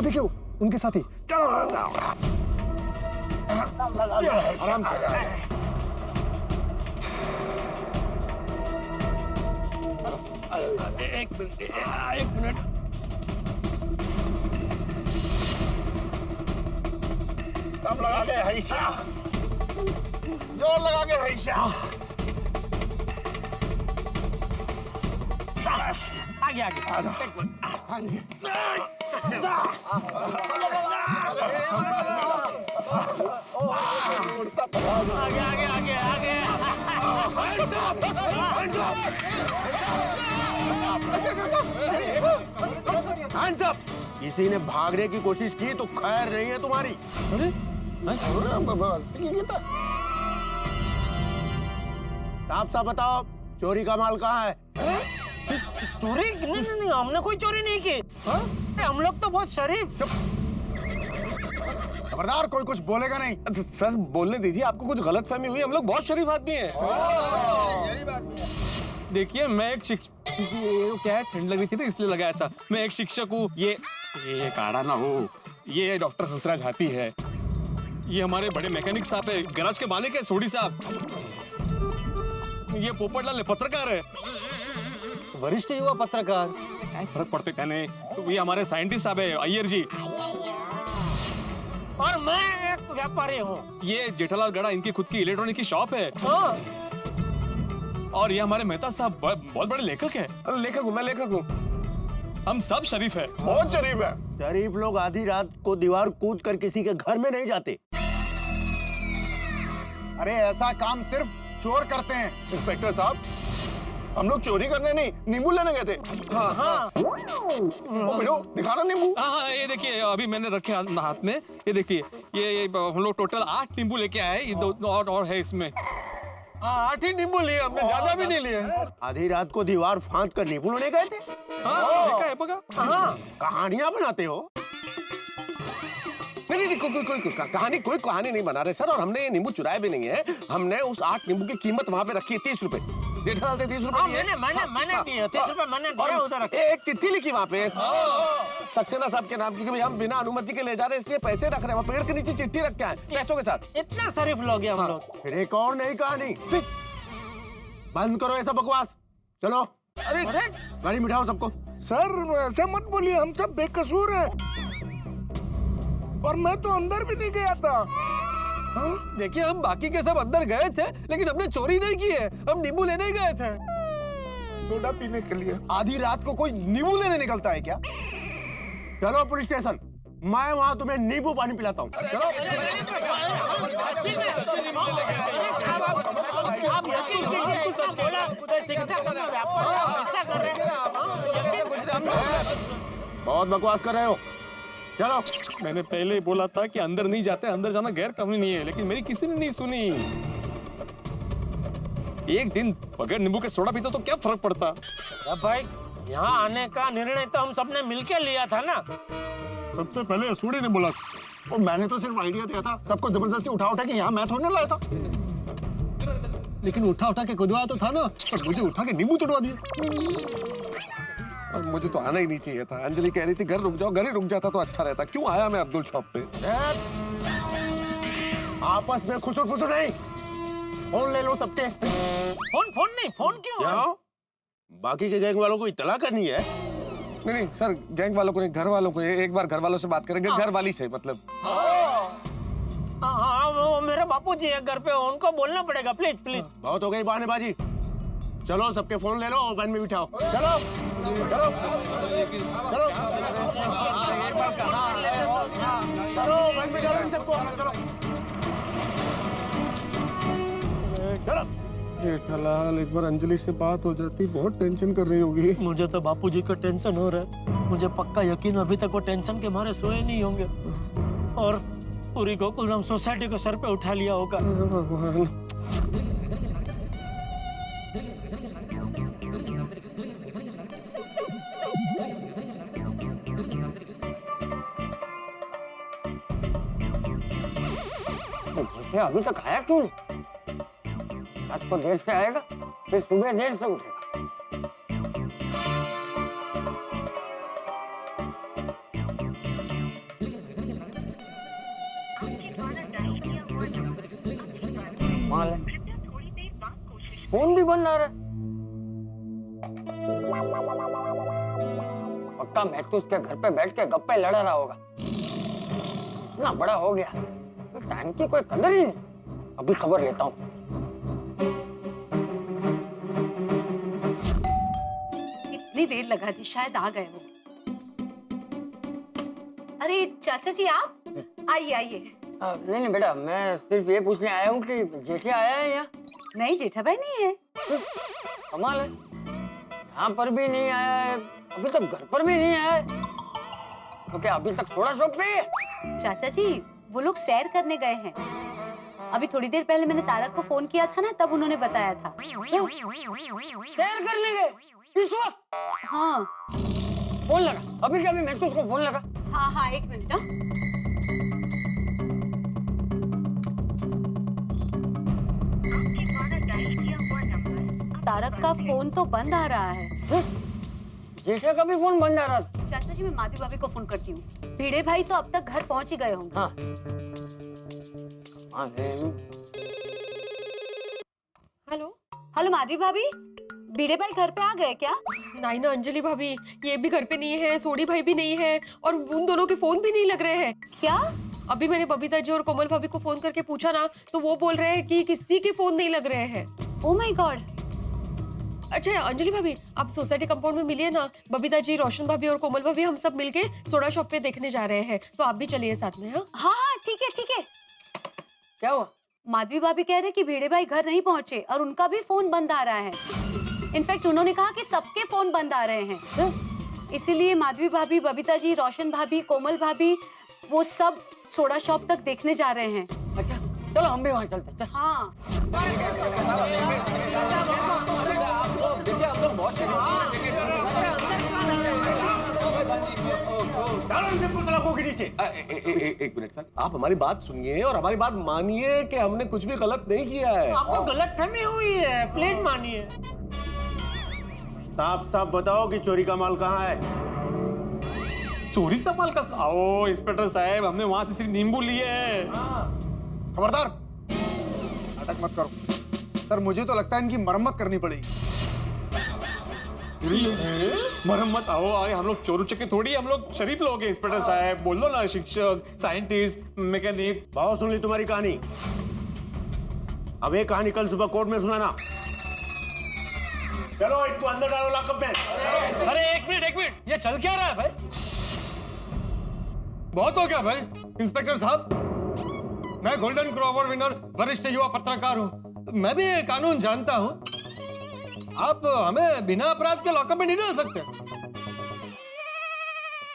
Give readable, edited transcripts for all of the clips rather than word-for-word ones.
देखिए उनके साथी। आराम से। एक मिनट। दम लगा के हईशा, जोर लगा के हईशा। आगे आगे। Hands up. किसी ने भागने की कोशिश की तो खैर नहीं है तुम्हारी। साफ साफ बताओ, चोरी का माल कहाँ है? चोरी? नहीं, हमने कोई चोरी नहीं की। हम लोग तो बहुत शरीफ। खबरदार, कोई कुछ बोलेगा नहीं। सर बोलने दीजिए, आपको कुछ गलतफहमी हुई। हम लोग बहुत शरीफ आदमी हैं। देखिए, मैं एक क्या है, ठंड लग रही थी ना इसलिए लगाया था। मैं एक शिक्षक हूँ। ये काढ़ा ना हो, ये डॉक्टर हंसराज हाथी है। ये हमारे बड़े मैकेनिक साहब है, गैराज के मालिक है सोडी साहब। ये पोपटलाल पत्रकार है, वरिष्ठ युवा पत्रकार। फर्क पड़ते कहने। तो ये हमारे साइंटिस्ट साहब है, अय्यर जी। और मैं एक व्यापारी हूँ। ये जेठालाल गड़ा, इनकी खुद की इलेक्ट्रॉनिक की शॉप है। और ये हमारे मेहता साहब बहुत बड़े लेखक है। लेखक हूँ, मैं लेखक हूँ। हम सब शरीफ है, बहुत शरीफ है। शरीफ लोग आधी रात को दीवार कूद कर किसी के घर में नहीं जाते। अरे ऐसा काम सिर्फ चोर करते हैं। इंस्पेक्टर साहब, हम लोग चोरी करने नहीं, नींबू लेने गए थे। हाँ। बेटो दिखाना नींबू। हाँ, ये देखिए अभी मैंने रखे हाथ में। ये देखिए, ये हम लोग टोटल 8 नींबू लेके आए। ये 2 और है इसमें। 8 ही नींबू लिए हमने, ज्यादा भी नहीं लिए। आधी रात को दीवार फांद कर नींबू लेने गए थे। देखा है बगा? कहानियां बनाते हो? नहीं, कोई कहानी नहीं बना रहे सर। और हमने ये नींबू चुराए भी नहीं है। हमने उस 8 नींबू की कीमत वहाँ पे रखी है 30 रुपए। जेठालाल से 30 रुपए मैंने दिए 30 रुपए मैंने दिया उधर। एक चिट्ठी लिखी वहाँ पे सक्सेना साहब के नाम की, भाई हम बिना अनुमति के ले जा रहे हैं, इसलिए पैसे रख रहे हैं। पेड़ के नीचे चिट्ठी रख के आए पैसों के साथ। इतना शरीफ लोग हैं हम लोग। फिर एक और नई कहानी। बंद करो ऐसा बकवास, चलो। अरे गाड़ी बिठाओ सबको। सर ऐसे मत बोलिए, हम सब बेकसूर हैं। और मैं तो अंदर भी नहीं गया था। देखिए, हम बाकी के सब अंदर गए थे, लेकिन हमने चोरी नहीं की है। हम नींबू लेने ही गए थे। सोडा पीने के लिए। आधी रात को कोई नींबू लेने निकलता है क्या? चलो पुलिस स्टेशन, मैं वहाँ तुम्हें नींबू पानी पिलाता हूँ। चलो। बहुत बकवास कर रहे हो, चलो। मैंने पहले ही बोला था कि अंदर नहीं जाते, अंदर जाना गैर कानूनी नहीं है, लेकिन मेरी किसी ने नहीं सुनी। एक दिन बगैर नींबू के सोडा पीता तो क्या फर्क पड़ता? अब भाई, यहाँ आने का निर्णय तो हम सबने मिलकर लिया था ना। सबसे पहले सूड़ी ने बोला और मैंने तो सिर्फ आइडिया दिया था। सबको जबरदस्ती उठा के यहाँ मैं थोड़ी ना लाया था। लेकिन उठा के कुदवाया तो था ना, और मुझे उठा के नींबू चढ़वा दिया। और मुझे तो आना ही नहीं चाहिए था। अंजलि कह रही थी घर रुक जाओ, घर ही रुक जाता तो अच्छा रहता। क्यों आया मैं अब्दुल शॉप पे? आपस में खुसर नहीं। फोन ले लो सबके। फोन नहीं, फोन क्यों? बाकी के गैंग वालों को इत्तला करनी है। नहीं सर, गैंग वालों को नहीं, घर वालों को। एक बार घर वालों से बात करेंगे, घर वाली से मतलब। हाँ, वो मेरे बापूजी है घर पे, उनको बोलना पड़ेगा। Please please. बहुत हो गई बहानेबाजी। चलो सबके फोन ले लो और वैन में बिठाओ। चलो चलो चलो चलो वैन में चलो सबको। चलो। जेठालाल, एक बार अंजलि से बात हो जाती, बहुत टेंशन कर रही होगी। मुझे तो बापूजी का टेंशन हो रहा है। मुझे पक्का यकीन अभी तक वो टेंशन के मारे सोए नहीं होंगे और पूरी गोकुलधाम सोसाइटी को सर पे उठा लिया होगा। अभी तक आया क्यों नहीं? आज तो देर से आएगा, फिर सुबह देर से उठेगा। फोन भी बंद आ रहा है। पक्का महतूस के घर पे बैठ के गप्पे लड़ रहा होगा। इतना बड़ा हो गया, टाइम की कोई कदर ही नहीं। अभी खबर लेता हूँ। इतनी देर लगा दी, शायद आ गए वो। अरे चाचा जी आप आइए आइए। नहीं नहीं बेटा, मैं सिर्फ ये पूछने आया हूँ कि जेठिया आया है यहाँ? नहीं जेठा भाई नहीं है। कमाल है, यहाँ पर भी नहीं आया है, अभी तक घर पर भी नहीं आया है। तो क्या अभी तक सोडा शॉप पे ही है? चाचा जी वो लोग सैर करने गए हैं। अभी थोड़ी देर पहले मैंने तारक को फोन किया था ना, तब उन्होंने बताया था। सैर करने गए इस वक्त? हाँ फोन लगा अभी के अभी, मैं तो उसको फोन लगा। हाँ हाँ एक मिनट। तारक का फोन तो बंद आ रहा है। जेठिया का भी फोन बंद आ रहा था। चाचा जी मैं माधवी भाभी को फोन करती हूँ। भिड़े भाई तो अब तक घर पहुंच ही गए होंगे। हाँ हेलो। हेलो माधवी भाभी, भिड़े भाई घर पे आ गए क्या? नहीं ना अंजलि भाभी, ये भी घर पे नहीं है, सोडी भाई भी नहीं है और उन दोनों के फोन भी नहीं लग रहे हैं। क्या? अभी मैंने बबीता जी और कोमल भाभी को फोन करके पूछा ना, तो वो बोल रहे हैं कि किसी के फोन नहीं लग रहे हैं। Oh my God. अच्छा अंजलि भाभी, आप सोसाइटी कंपाउंड में मिलिए ना। बबीता जी, रोशन भाभी और कोमल भाभी हम सब मिलके सोडा शॉप पे देखने जा रहे हैं, तो आप भी चलिए साथ में। हाँ हाँ ठीक है ठीक है। क्या हुआ? माधवी भाभी कह रहे कि भिड़े भाई घर नहीं पहुंचे और उनका भी फोन बंद आ रहा है। इनफैक्ट उन्होंने कहा कि सबके फोन बंद आ रहे हैं। इसीलिए माधवी भाभी, बबीता जी, रोशन भाभी, कोमल भाभी वो सब सोडा शॉप तक देखने जा रहे हैं। अच्छा चलो हम भी वहाँ चलते हैं। हाँ एक मिनट सर, आप हमारी बात सुनिए और हमारी बात मानिए कि हमने कुछ भी गलत नहीं किया है। आपको गलतफहमी हुई है, प्लीज मानिए। साफ साफ बताओ कि चोरी का माल कहाँ है? चोरी का माल का? आओ इंस्पेक्टर साहब, हमने वहां से सिर्फ नींबू लिए हैं। खबरदार, नाटक मत करो सर। मुझे तो लगता है इनकी मरम्मत करनी पड़ेगी। मरम्मत? आओ आए, हम लोग चोर उचक्के थोड़ी, हम लोग शरीफ लोग हैं इंस्पेक्टर साहब। बोल दो ना, शिक्षक, साइंटिस्ट, मैकेनिक। बहुत सुन ली तुम्हारी कहानी। अब ये कहानी कल सुबह कोर्ट में सुनाना। चलो इनको अंदर डालो लॉकअप में। अरे एक मिनट, ये चल क्या रहा है भाई? बहुत हो गया भाई। इंस्पेक्टर साहब, मैं गोल्डन क्रो अवार्ड विनर वरिष्ठ युवा पत्रकार हूँ, मैं भी ये कानून जानता हूँ। आप हमें बिना अपराध के लॉकअप में नहीं डाल सकते।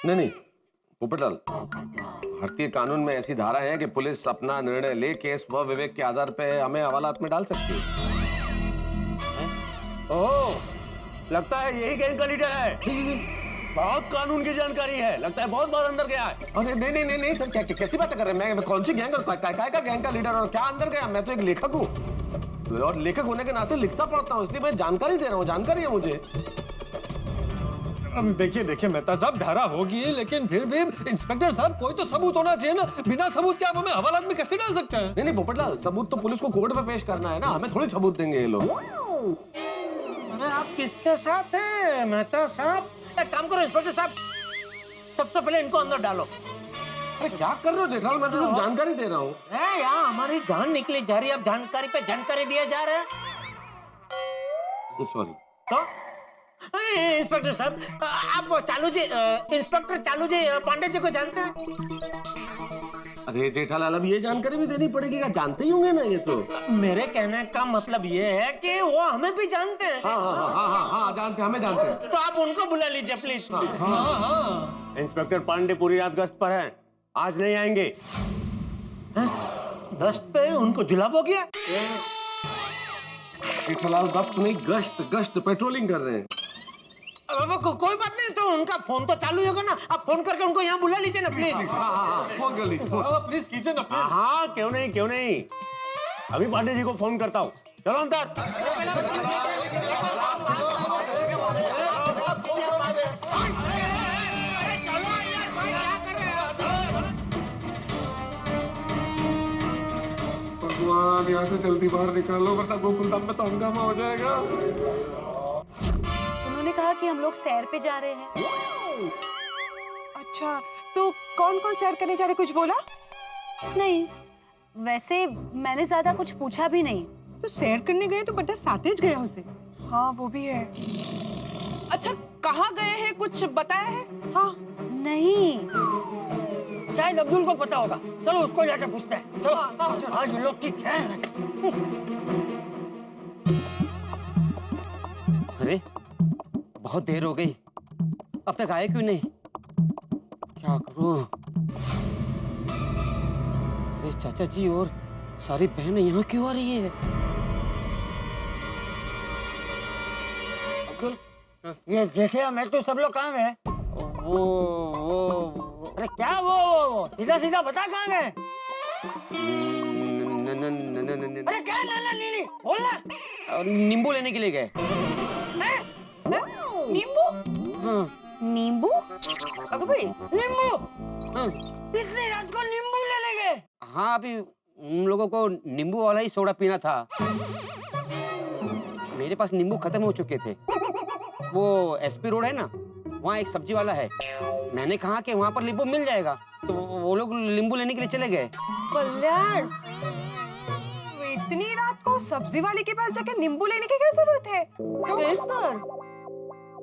नहीं पोपटलाल, भारतीय कानून में ऐसी धारा है कि पुलिस अपना निर्णय लेके स्व विवेक के आधार पे हमें हवालात में डाल सकती है। ओह, लगता है यही गैंग का लीडर है। बहुत कानून की जानकारी है, लगता है बहुत बार अंदर गया है। अरे नहीं सर, क्या कैसी बातें कर रहे हैं? मैं कौन सी गैंग का गैंग का लीडर और क्या अंदर गया? मैं तो एक लेखक हूँ और लेखक होने के नाते लिखता पढ़ता हूँ, इसलिए मैं जानकारी दे रहा हूँ। जानकारी है मुझे। देखिए मेहता साहब, धारा होगी लेकिन फिर भी इंस्पेक्टर साहब कोई तो सबूत होना चाहिए ना। बिना सबूत के आप हमें हवालात में कैसे डाल सकते हैं? नहीं पोपटलाल, सबूत तो पुलिस को कोर्ट में पेश करना है ना, हमें थोड़ी सबूत देंगे ये लोग। अरे आप किसके साथ हैं मेहता साहब? एक काम करो इंस्पेक्टर साहब, सबसे पहले इनको अंदर डालो। अरे क्या कर रहे हो जेठालाल, मैं तो सिर्फ जानकारी दे रहा हूँ। यहाँ हमारी जान निकली जा रही है, अब जानकारी पे जानकारी दिया जा रहा है। सॉरी। तो इंस्पेक्टर साहब, आप चालू जी, इंस्पेक्टर चालू जी पांडे जी को जानते हैं? अरे जेठालाल, अब ये जानकारी भी देनी पड़ेगी, क्या जानते ही होंगे ना ये तो। मेरे कहने का मतलब ये है कि वो हमें भी जानते हैं। हाँ जानते हैं, हमें जानते हैं। तो आप उनको बुला लीजिए प्लीज। इंस्पेक्टर पांडे पूरी रात गश्त पर हैं, आज नहीं आएंगे। गश्त पे उनको जुलाब हो गया? जेठालाल गश्त नहीं, गश्त पेट्रोलिंग कर रहे हैं। कोई बात नहीं, तो उनका फोन तो चालू होगा ना, आप फोन करके उनको यहाँ बुला लीजिए ना प्लीज। फोन कर लीजिए। प्लीज कीजिए ना प्लीज। हाँ क्यों नहीं। अभी पांडे जी को फोन करता हूँ, चलो अंदर। भगवान भगवान यहाँ से जल्दी बाहर निकालो वरना गोकुलधाम में तो हंगामा हो जाएगा। उन्होंने कहा कि हम लोग सैर पे जा रहे हैं। अच्छा, तो कौन कौन सैर करने जा रहे, कुछ बोला? नहीं, वैसे मैंने ज्यादा कुछ पूछा भी नहीं। तो सैर करने गए तो बटा सातेज गया उसे। हाँ वो भी है। अच्छा, कहाँ गए हैं, कुछ बताया है? हाँ नहीं, शायद अब्दुल को पता होगा, चलो उसको जाके पूछते हैं। चलो आज लोग की खैर है। अरे बहुत देर हो गई, अब तक आए क्यों नहीं? क्या करूं? अरे चाचा जी और सारी बहनें यहाँ क्यों आ रही है? अब्दुल, ये जेठिया मैं तो सब लोग कहाँ गए? वो अरे क्या वो सीधा सीधा बता कहाँ गए? अरे क्या नाना नीनी बोलना। नींबू लेने के लिए गए। नींबू? हाँ नींबू? अगो भाई, नींबू? हाँ इतनी रात को नींबू लेने गए? हाँ, अभी उन लोगों को नींबू वाला ही सोडा पीना था। मेरे पास नींबू खत्म हो चुके थे। वो एसपी रोड है ना, वहाँ एक सब्जी वाला है। मैंने कहा कि वहाँ पर नींबू मिल जाएगा, तो वो लोग नींबू लेने के लिए चले गए। कल्याण, इतनी रात को सब्जी वाले के पास जाके नींबू लेने की क्या जरूरत है? केसर,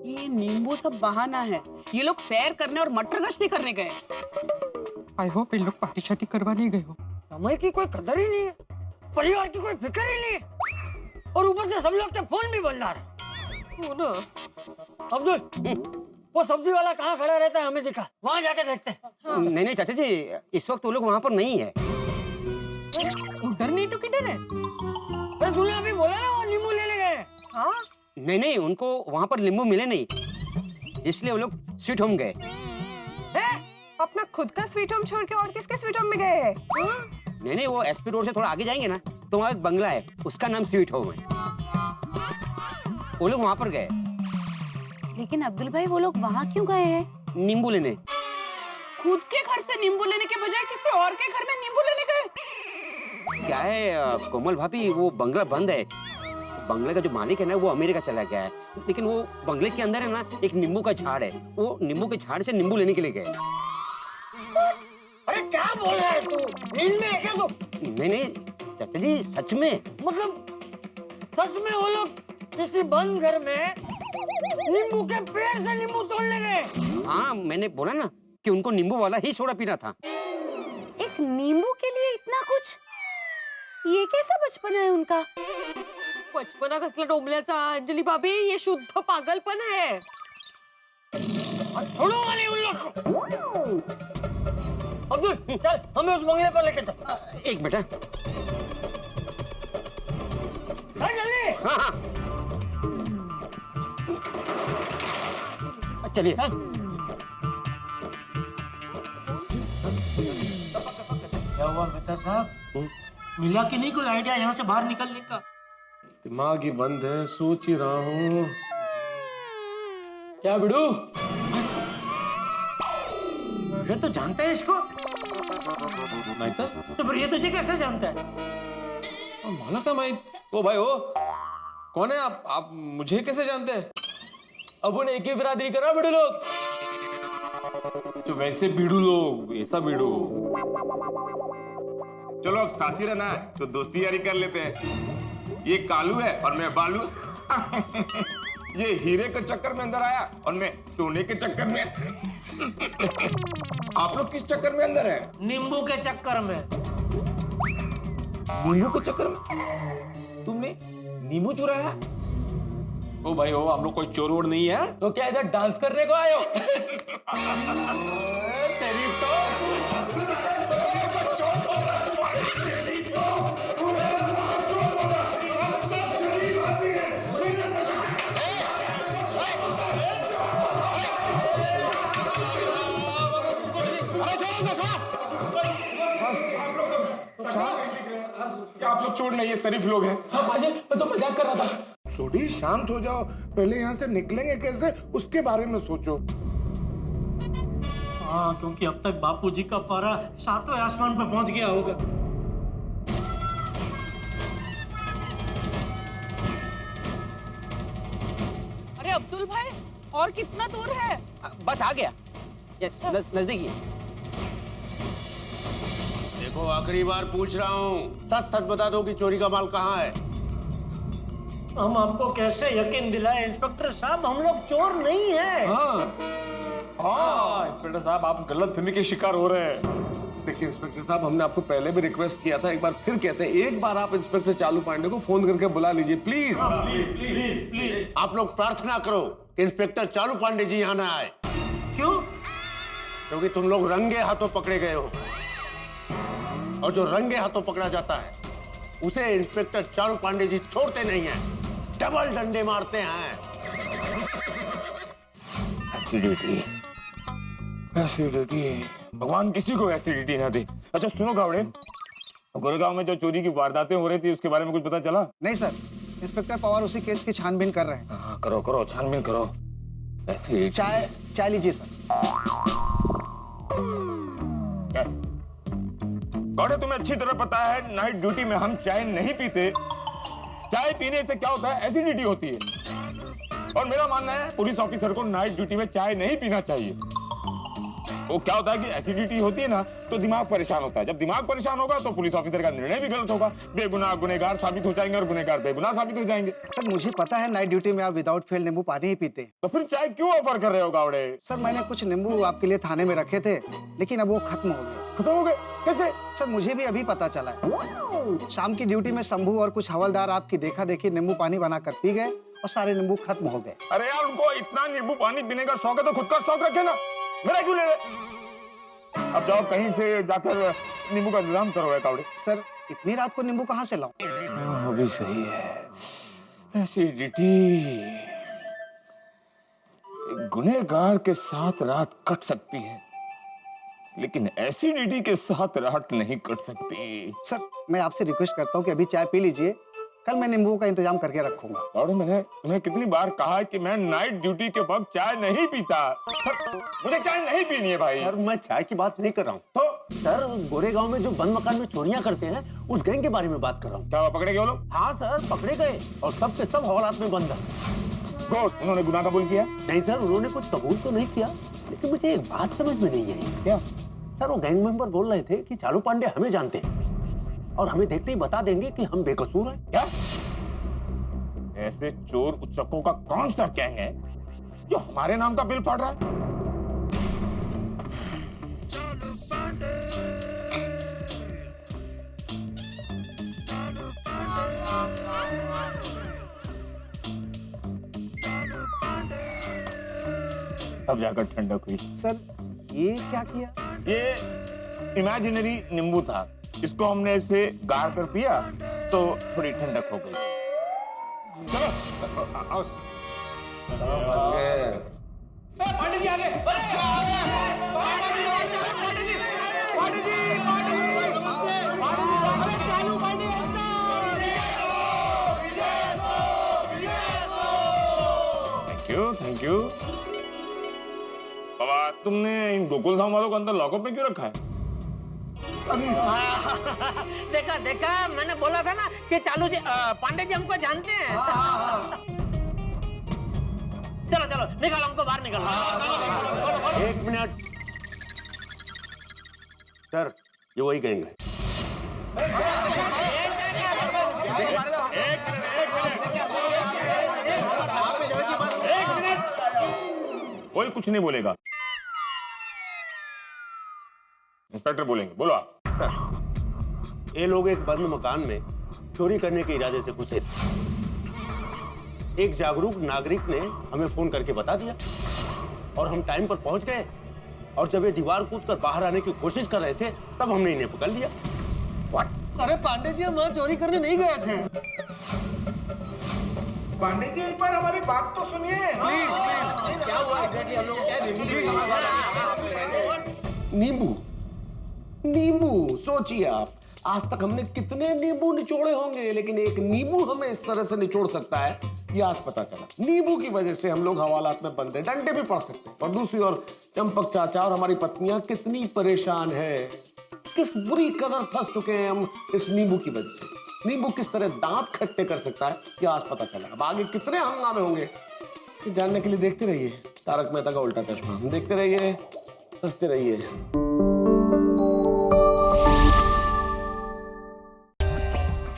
ये नींबू सब बहाना है। ये लोग सैर करने और मटर गश्ती करने गए। आई होप इन लोग पार्टी शार्टी करवा नहीं गए हो। समय की कोई कदर ही नहीं है, परिवार की कोई फिक्र ही नहीं है, और ऊपर से सब लोग के फोन भी बंद आ रहे। हो ना? अब्दुल, वो सब्जी वाला कहाँ खड़ा रहता है, हमें दिखा, वहाँ जाके देखते हैं। नहीं नहीं चाचा जी, इस वक्त वो लोग वहाँ पर नहीं है। उधर नहीं तो किधर है? अरे तूने अभी बोला ना वो नींबू लेने गए। हाँ नहीं नहीं, उनको वहाँ पर नींबू मिले नहीं, इसलिए वो लोग स्वीट होम गए। अपना खुद का स्वीट होम छोड़ के और किसके स्वीट होम में गए हैं? नहीं नहीं, वो एसपी रोड से थोड़ा आगे जाएंगे ना, तो वहाँ एक बंगला है, उसका नाम स्वीट होम है। वो लोग वहाँ पर गए। लेकिन अब्दुल भाई वो लोग वहाँ क्यों गए हैं? नींबू लेने। खुद के घर से नींबू लेने के बजाय किसी और के घर में नींबू लेने गए। क्या है कोमल भाभी, वो बंगला बंद है। बंगले का जो मालिक है ना, वो अमेरिका चला गया है, लेकिन वो बंगले के अंदर है ना एक नींबू का झाड़ है, वो नींबू के झाड़ से नींबू लेने के लिए गए। अरे क्या बोल रहा है तू, नींद में है क्या तू? नहीं नहीं चाचा जी, सच में। मतलब सच में वो लोग किसी बंद घर में नींबू के पेड़ से नींबू तोड़ने गए? हाँ, मैंने बोला ना कि उनको नींबू वाला ही सोडा पीना था। एक नींबू के लिए इतना कुछ? ये कैसा बचपना है उनका? बचपना कसला डोंबल्याचा अंजलि भाभी, ये शुद्ध पागलपन है। छोड़ो वाले उन लोग को। अब्दुल चल, हमें उस बंगले पर लेके चल। एक बेटा। चल जल्दी। हाँ हाँ चलिए। क्या हुआ मेहता साहब, मिला कि नहीं कोई आइडिया यहाँ से बाहर निकलने का? दिमाग ही बंद है, सोच ही रहा हूँ। क्या बिड़ू, ये तो जानता है इसको? नहीं तो तो फिर ये तुझे कैसे जानता है? माला का माहित। ओ भाई, ओ कौन है आप मुझे कैसे जानते हैं? अपन एक ही बिरादरी करा बिड़ू लोग। तो वैसे बीड़ू लोग, ऐसा बीड़ू। चलो अब साथी रहना है तो दोस्ती यारी कर लेते हैं। ये कालू है और मैं बालू। ये हीरे के चक्कर में अंदर आया और मैं सोने के चक्कर में। आप लोग किस चक्कर में अंदर है? नींबू के चक्कर में। नींबू के चक्कर में? तुमने नींबू चुराया? ओ भाई ओ, हम लोग कोई चोर वोर नहीं है। तो क्या इधर डांस करने को आए हो? तेरी तो आप लोग चोर नहीं है, शरीफ लोग हैं। हाँ बाजी, मैं तो मजाक कर रहा था। थोड़ी शांत हो जाओ, पहले यहाँ से निकलेंगे कैसे उसके बारे में सोचो। हाँ, क्योंकि अब तक बापूजी का पारा सातवें आसमान पर पहुंच गया होगा। अरे अब्दुल भाई, और कितना दूर है? बस आ गया, ये नजदीक ही है। देखो आखिरी बार पूछ रहा हूँ, सच सच बता दो कि चोरी का माल कहाँ है। हम आपको कैसे यकीन दिलाए इंस्पेक्टर साहब, हम लोग चोर नहीं हैं। हाँ इंस्पेक्टर साहब, आप गलतफहमी के शिकार हो रहे हैं। देखिए इंस्पेक्टर साहब, हमने आपको पहले भी रिक्वेस्ट किया था, एक बार फिर कहते हैं, एक बार आप इंस्पेक्टर चालू पांडे को फोन करके बुला लीजिए प्लीज। प्लीज। आप लोग प्रार्थना करो कि इंस्पेक्टर चालू पांडे जी यहाँ ना आए। क्यों? क्योंकि तुम लोग रंगे हाथों पकड़े गए हो, और जो रंगे हाथों पकड़ा जाता है उसे इंस्पेक्टर चालू पांडे जी छोड़ते नहीं हैं, डबल डंडे मारते हैं। एसिडिटी, भगवान किसी को एसिडिटी ना दे। अच्छा सुनो गावड़े, गोरेगांव में जो चोरी की वारदातें हो रही थी उसके बारे में कुछ पता चला? नहीं सर, इंस्पेक्टर पवार उसी केस की छानबीन कर रहे हैं। हाँ करो छानबीन करो। एसिडिटी। चाय लीजिए सर। गावड़े तुम्हें अच्छी तरह पता है नाइट ड्यूटी में हम चाय नहीं पीते। चाय पीने से क्या होता है? एसिडिटी होती है। और मेरा मानना है पुलिस ऑफिसर को नाइट ड्यूटी में चाय नहीं पीना चाहिए। वो क्या होता है कि एसिडिटी होती है ना, तो दिमाग परेशान होता है। जब दिमाग परेशान होगा तो पुलिस ऑफिसर का निर्णय भी गलत होगा। बेगुनाह गुनहगार साबित हो जाएंगे और गुनहगार बेगुनाह साबित हो जाएंगे। सर मुझे पता है नाइट ड्यूटी में आप विदाउट फेल नींबू पानी ही पीते हैं। तो फिर चाय क्यों ऑफर कर रहे हो गावड़े? सर मैंने कुछ नींबू आपके लिए थाने में रखे थे, लेकिन अब वो खत्म हो गए। खत्म हो गए? कैसे? सर मुझे भी अभी पता चला है। शाम की ड्यूटी में शंभू और कुछ हवलदार आपकी देखा देखी नींबू पानी बनाकर पी गए और सारे नींबू खत्म हो गए। अरे यार, उनको इतना नींबू पानी पीने का शौक है तो खुद का शौक रखे ना, मेरा क्यों ले रहे? अब जाओ कहीं से जाकर नींबू का इंतजाम करो कावड़े। सर इतनी रात को नींबू कहाँ से लाऊं? वो भी सही है। एसिडिटी गुनहगार के साथ रात कट सकती है, लेकिन एसिडिटी के साथ रात नहीं कट सकती। सर मैं आपसे रिक्वेस्ट करता हूँ कि अभी चाय पी लीजिए, कल मैं नींबू का इंतजाम करके रखूंगा। और मैंने तुम्हें कितनी बार कहा कि मैं नाइट ड्यूटी के वक्त चाय नहीं पीता। मुझे चाय नहीं पीनी है भाई। सर मैं चाय की बात नहीं कर रहा हूँ। तो सर गोरेगांव में जो बंद मकान में चोरियां करते हैं उस गैंग के बारे में बात कर रहा हूँ। क्या पकड़े गए वो लोग? हाँ सर पकड़े गए, और सब के सब हवालात में बंद है। गुड, उन्होंने गुनाह कबूल किया? नहीं सर, उन्होंने कुछ कबूल तो नहीं किया, लेकिन मुझे एक बात समझ में नहीं आई। क्या? सर वो गैंग मेंबर बोल रहे थे कि चालू पांडे हमें जानते हैं और हमें देखते ही बता देंगे कि हम बेकसूर हैं। क्या? ऐसे चोर उच्चकों का कौन सा गैंग है जो हमारे नाम का बिल फाड़ रहा है? तब जाकर ठंडक हुई। सर ये क्या किया? ये इमेजिनरी नींबू था, इसको हमने इसे गार कर पिया तो थोड़ी ठंडक हो गई। चलो आओ। पांडे जी आगे। Thank you. बाबा तुमने इन गोकुल धाम वालों को अंदर लॉकअप में क्यों रखा है? देखा मैंने बोला था ना कि चालू जी पांडे जी हमको जानते हैं। चलो निकालो हमको बाहर निकालो। एक मिनट सर, ये वही गैंग है। एक मिनट, कोई कुछ नहीं बोलेगा, इंस्पेक्टर बोलेंगे। बोलो आप। सर ये लोग एक बंद मकान में चोरी करने के इरादे से घुसे थे। एक जागरूक नागरिक ने हमें फोन करके बता दिया और हम टाइम पर पहुंच गए, और जब ये दीवार कूदकर बाहर आने की कोशिश कर रहे थे तब हमने इन्हें पकड़ लिया। व्हाट? अरे पांडे जी हम वहाँ चोरी करने नहीं गए थे। पांडे जी एक बार हमारी बात तो सुनिए प्लीज। क्या हुआ एग्जैक्टली? हम लोग क्या नींबू सोचिए आप, आज तक हमने कितने नींबू निचोड़े होंगे, लेकिन एक नींबू हमें इस तरह से निचोड़ सकता है, ये आज पता चला। नींबू की वजह से हम लोग हवालात में बंद हैं, डंडे भी पड़ सकते हैं। और दूसरी ओर चंपक चाचा और हमारी पत्नियां कितनी परेशान है, किस बुरी कदर फंस चुके हैं हम इस नींबू की वजह से। नींबू किस तरह दांत खट्टे कर सकता है, ये आज पता चला। अब आगे कितने हंगामे होंगे ये जानने के लिए देखते रहिए तारक मेहता का उल्टा चश्मा। देखते रहिए, हंसते रहिए।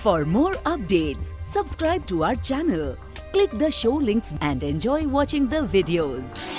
For more updates, subscribe to our channel, click the show links and enjoy watching the videos.